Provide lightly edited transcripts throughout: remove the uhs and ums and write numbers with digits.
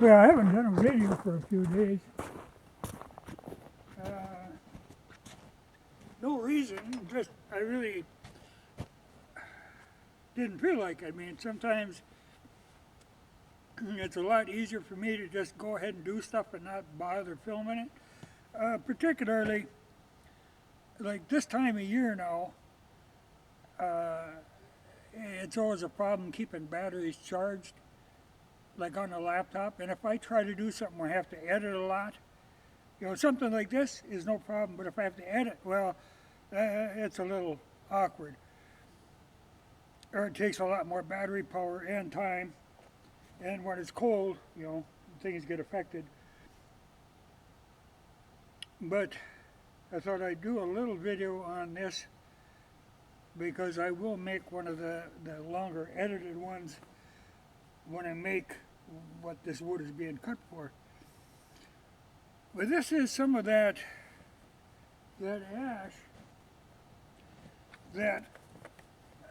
Well, I haven't done a video for a few days. No reason, just I really didn't feel like. I mean, sometimes it's a lot easier for me to just go ahead and do stuff and not bother filming it. Particularly, like this time of year now, it's always a problem keeping batteries charged, like on the laptop. And if I try to do something where I have to edit a lot, something like this is no problem. But if I have to edit, well, it's a little awkward. Or it takes a lot more battery power and time. And when it's cold, things get affected. But I thought I'd do a little video on this because I will make one of the longer edited ones when I make what this wood is being cut for. But this is some of that ash that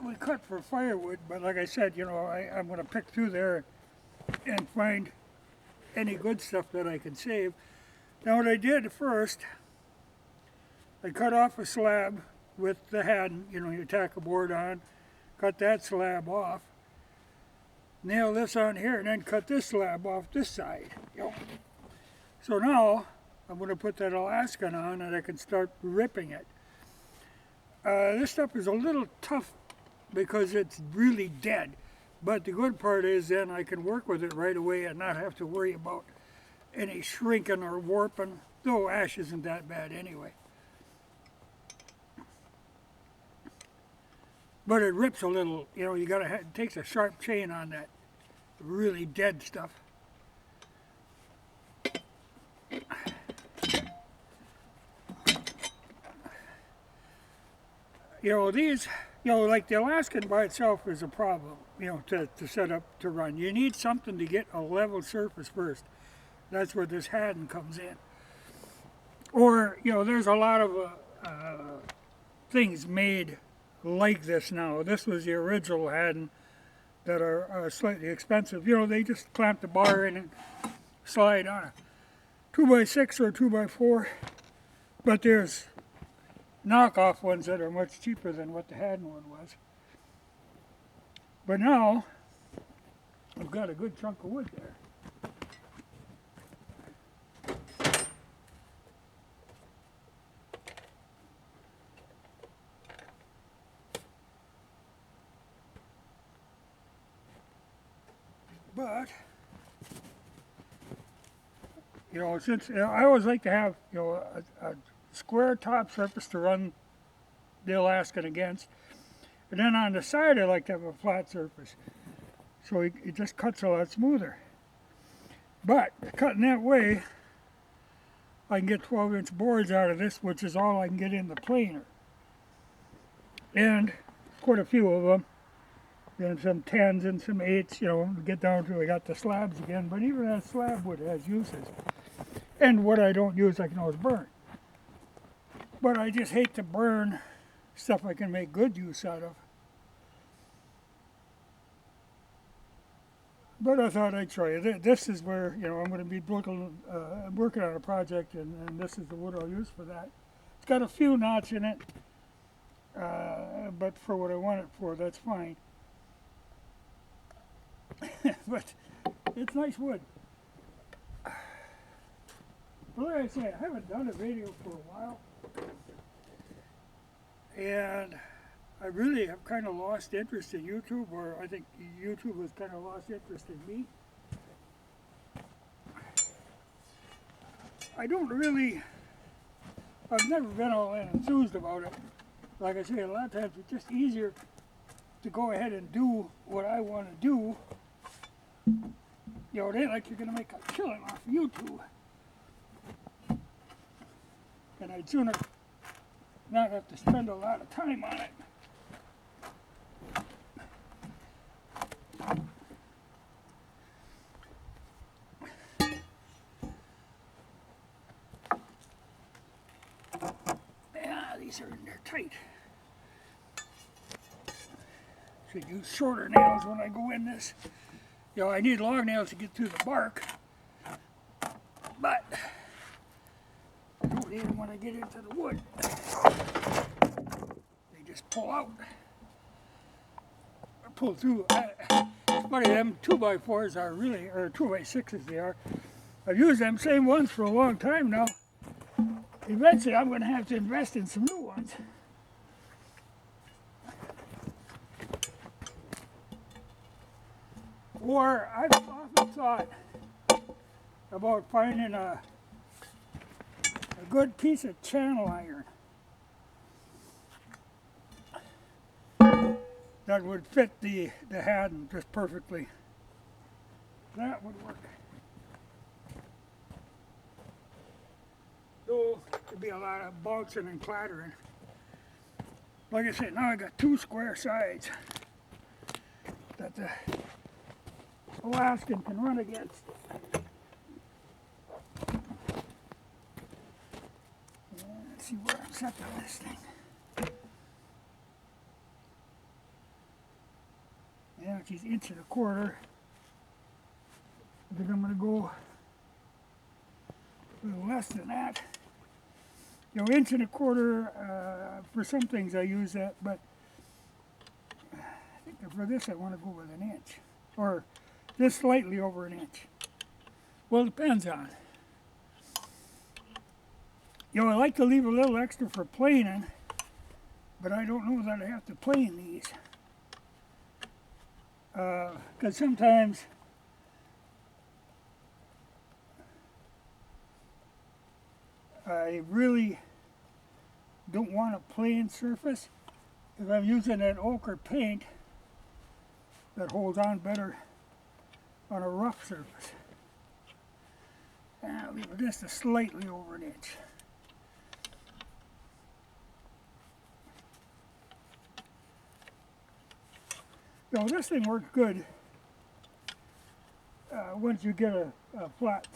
we cut for firewood, but like I said, I'm going to pick through there and find any good stuff that I can save. Now what I did first, I cut off a slab with the haddon, you tack a board on, cut that slab off, nail this on here, and then cut this slab off this side. So now I'm going to put that Alaskan on and I can start ripping it. This stuff is a little tough because it's really dead, but the good part is then I can work with it right away and not have to worry about any shrinking or warping, though ash isn't that bad anyway. But it rips a little, it takes a sharp chain on that really dead stuff. These, like the Alaskan by itself is a problem, to set up to run. You need something to get a level surface first. That's where this haddon comes in. Or, there's a lot of things made like this now. This was the original haddon that are slightly expensive. They just clamp the bar in and slide on a 2x6 or 2x4. But there's knockoff ones that are much cheaper than what the haddon one was. But now, I've got a good chunk of wood there. But, since I always like to have, a square top surface to run the Alaskan against, and then on the side I like to have a flat surface, so it just cuts a lot smoother. But cutting that way, I can get 12-inch boards out of this, which is all I can get in the planer, and quite a few of them. Then some 10s and some 8s, get down to I got the slabs again. But even that slab wood has uses. And what I don't use I can always burn. But I just hate to burn stuff I can make good use out of. But I thought I'd try it. This is where, I'm going to be working on a project, and this is the wood I'll use for that. It's got a few knots in it, but for what I want it for, that's fine. But it's nice wood. Well, like I say, I haven't done a video for a while, and I really have kind of lost interest in YouTube, or I think YouTube has kind of lost interest in me. I've never been all that enthused about it. Like I say, a lot of times it's just easier to go ahead and do what I want to do. It ain't like you're going to make a killing off YouTube. And I'd sooner not have to spend a lot of time on it. Yeah, they're tight. Should use shorter nails when I go in this. I need long nails to get through the bark, But I don't need them when I get into the wood. They just pull out. Or pull through. It's funny, them 2x4s are really, or 2x6s they are. I've used them same ones for a long time now. Eventually I'm going to have to invest in some new ones. Or I've often thought about finding a good piece of channel iron that would fit the Haddon just perfectly. That would work. Though there'd be a lot of bouncing and clattering. Like I said, now I got two square sides that the Alaskan can run against. Let's see where I'm set on this thing. Yeah, she's 1.25 inches. I think I'm going to go a little less than that. You know, 1.25 inches, for some things I use that, but I think that for this I want to go with 1 inch. Or just slightly over 1 inch. Well, it depends on. You know, I like to leave a little extra for planing, but I don't know that I have to plane these. Because sometimes I really don't want a plain surface. If I'm using that ochre paint, that holds on better on a rough surface. And I'll leave it just a slightly over 1 inch. So this thing works good once you get a flat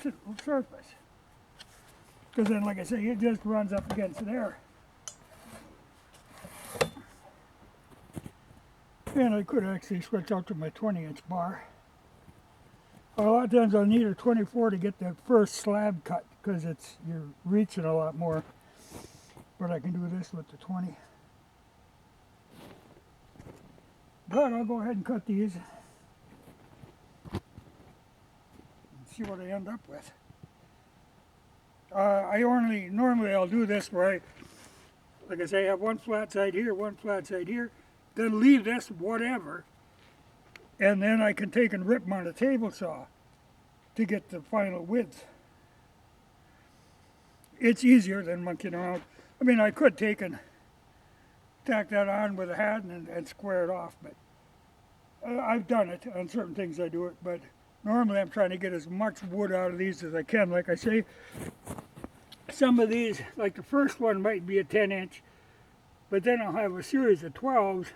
surface. Because then, like I say, it just runs up against there. And I could actually switch out to my 20-inch bar. A lot of times I'll need a 24 to get that first slab cut because you're reaching a lot more. But I can do this with the 20. But I'll go ahead and cut these and see what I end up with. Normally I'll do this where I, like I say, I have one flat side here, one flat side here, then leave this whatever, and then I can take and rip them on a table saw to get the final width. It's easier than monkeying around. I mean, I could take and tack that on with a Haddon and square it off, but I've done it. On certain things I do it, but normally I'm trying to get as much wood out of these as I can. Like I say, some of these, like the first one might be a 10-inch, but then I'll have a series of 12s,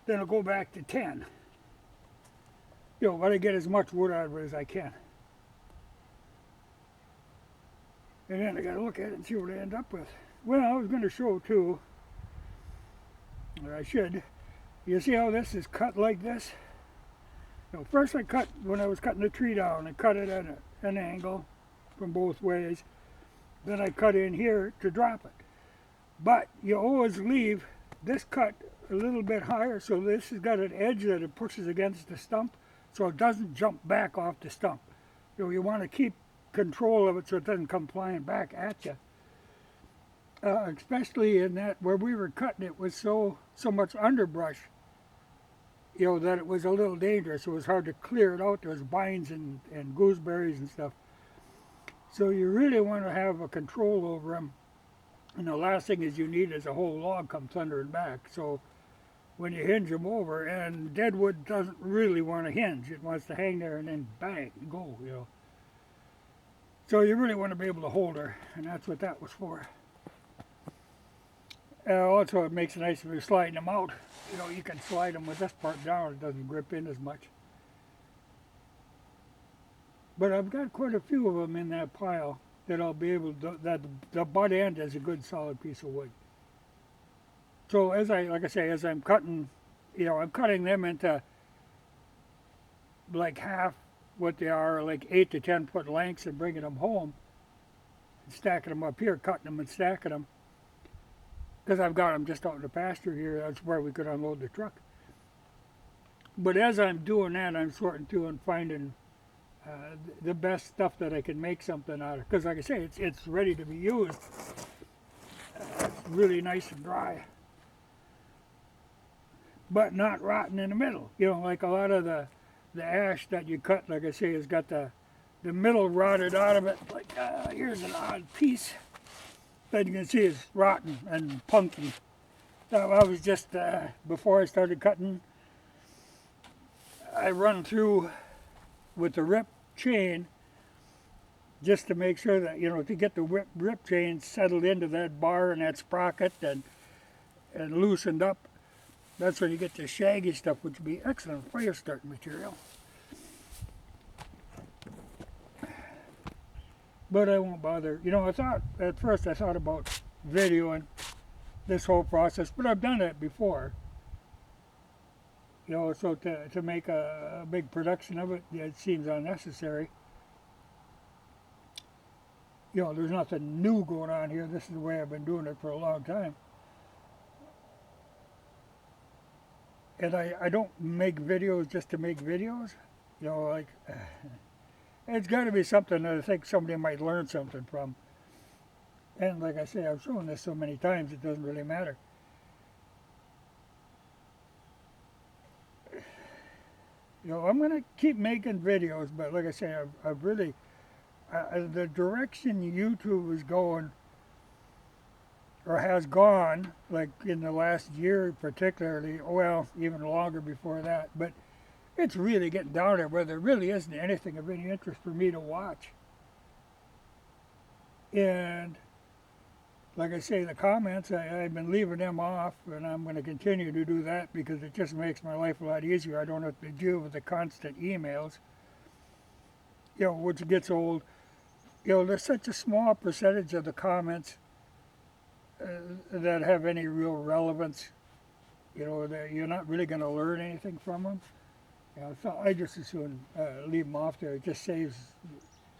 then I'll go back to 10. You know, but I get as much wood out of it as I can. And then I gotta look at it and see what I end up with. Well, I was gonna show too, or I should. You see how this is cut like this? You know, first I cut, when I was cutting the tree down, I cut it at an angle from both ways. Then I cut in here to drop it. But you always leave this cut a little bit higher, so this has got an edge that it pushes against the stump, so it doesn't jump back off the stump. You know, you want to keep control of it so it doesn't come flying back at you. Especially in that where we were cutting, it was so much underbrush, you know, that it was a little dangerous. It was hard to clear it out. There was vines and gooseberries and stuff. So you really want to have a control over them. And the last thing is you need is a whole log come thundering back. So when you hinge them over, and deadwood doesn't really want to hinge. It wants to hang there and then bang, go, you know. So you really want to be able to hold her, and that's what that was for. Also, it makes it nice if you're sliding them out. You know, you can slide them with this part down. It doesn't grip in as much. But I've got quite a few of them in that pile that I'll be able to, that the butt end is a good solid piece of wood. So like I say, as I'm cutting, you know, I'm cutting them into like half what they are, like 8 to 10 foot lengths, and bringing them home and stacking them up here, cutting them and stacking them. Because I've got them just out in the pasture here. That's where we could unload the truck. But as I'm doing that, I'm sorting through and finding the best stuff that I can make something out of. Because like I say, it's ready to be used. It's really nice and dry. But not rotten in the middle. You know, like a lot of the ash that you cut, like I say, has got the middle rotted out of it. Like, here's an odd piece that you can see is rotten and punky. So I was just, before I started cutting, I run through with the rip chain just to make sure that, you know, to get the rip chain settled into that bar and that sprocket and loosened up. That's when you get the shaggy stuff, which would be excellent fire starting material. But I won't bother. You know, at first I thought about videoing this whole process, but I've done it before. You know, so to make a big production of it, it seems unnecessary. You know, there's nothing new going on here. This is the way I've been doing it for a long time. And I don't make videos just to make videos. You know, like, it's got to be something that I think somebody might learn something from. And like I say, I've shown this so many times, it doesn't really matter. You know, I'm going to keep making videos, but like I say, I've really, the direction YouTube is going, or has gone, like in the last year particularly, well, even longer before that, but it's really getting down there where there really isn't anything of any interest for me to watch. And like I say, the comments, I've been leaving them off, and I'm going to continue to do that because it just makes my life a lot easier. I don't have to deal with the constant emails, you know, which gets old. You know, there's such a small percentage of the comments that have any real relevance. You know, that you're not really going to learn anything from them. You know, so I just as soon leave them off there. It just saves.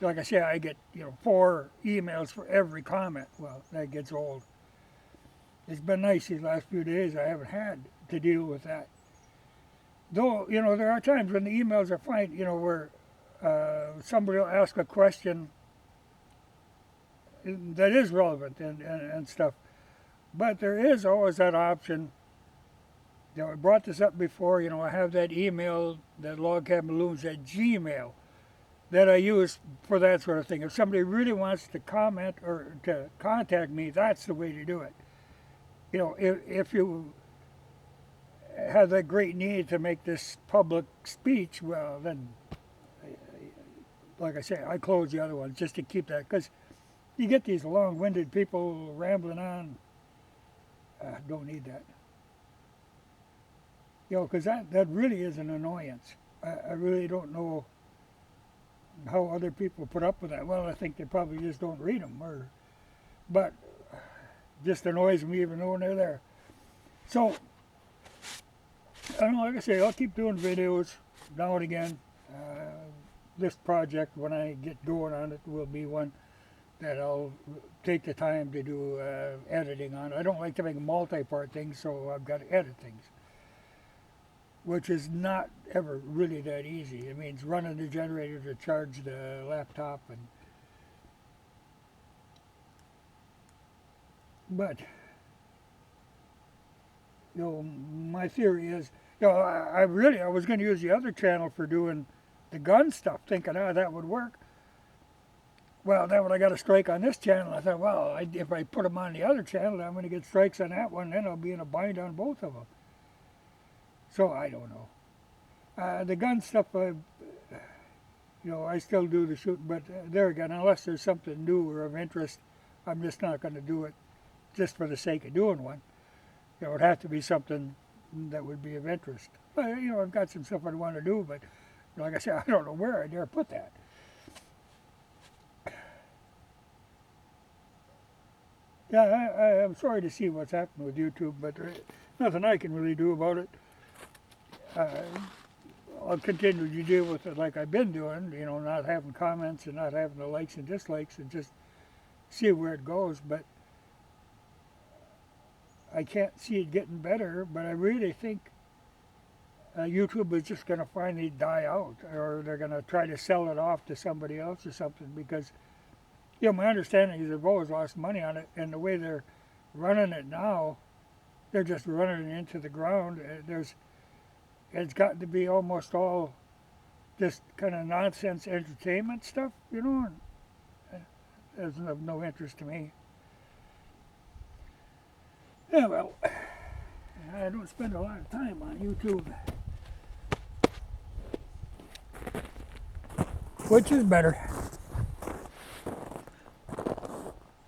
Like I say, I get, you know, 4 emails for every comment. Well, that gets old. It's been nice these last few days. I haven't had to deal with that. Though, you know, there are times when the emails are fine, you know, where somebody will ask a question that is relevant and stuff. But there is always that option. You know, I brought this up before, you know, I have that email, that log cabin balloons at Gmail, that I use for that sort of thing. If somebody really wants to comment or to contact me, that's the way to do it. You know, if you have that great need to make this public speech, well, then, like I say, I close the other ones just to keep that, because you get these long-winded people rambling on. Don't need that. You know, because that really is an annoyance. I really don't know how other people put up with that. Well, I think they probably just don't read them, but just annoys me even though they're there. So, I don't know, like I say, I'll keep doing videos now and again. This project, when I get going on it, will be one that I'll take the time to do editing on. I don't like to make multi-part things, so I've got to edit things, which is not ever really that easy. It means running the generator to charge the laptop, but you know, my theory is, you know, I was going to use the other channel for doing the gun stuff, thinking, that would work. Well, then when I got a strike on this channel, I thought, well, if I put them on the other channel, I'm going to get strikes on that one, then I'll be in a bind on both of them. So I don't know. The gun stuff, you know, I still do the shooting, but there again, unless there's something new or of interest, I'm just not going to do it just for the sake of doing one. You know, it would have to be something that would be of interest. But, you know, I've got some stuff I want to do, but like I said, I don't know where I dare put that. Yeah, I'm sorry to see what's happened with YouTube, but there's nothing I can really do about it. I'll continue to deal with it like I've been doing, not having comments and not having the likes and dislikes and just see where it goes. But I can't see it getting better, but I really think YouTube is just going to finally die out, or they're going to try to sell it off to somebody else or something, because my understanding is they've always lost money on it, and the way they're running it now, they're just running it into the ground. It's gotten to be almost all just kind of nonsense entertainment stuff, and it's of no interest to me. Yeah, well, I don't spend a lot of time on YouTube, which is better.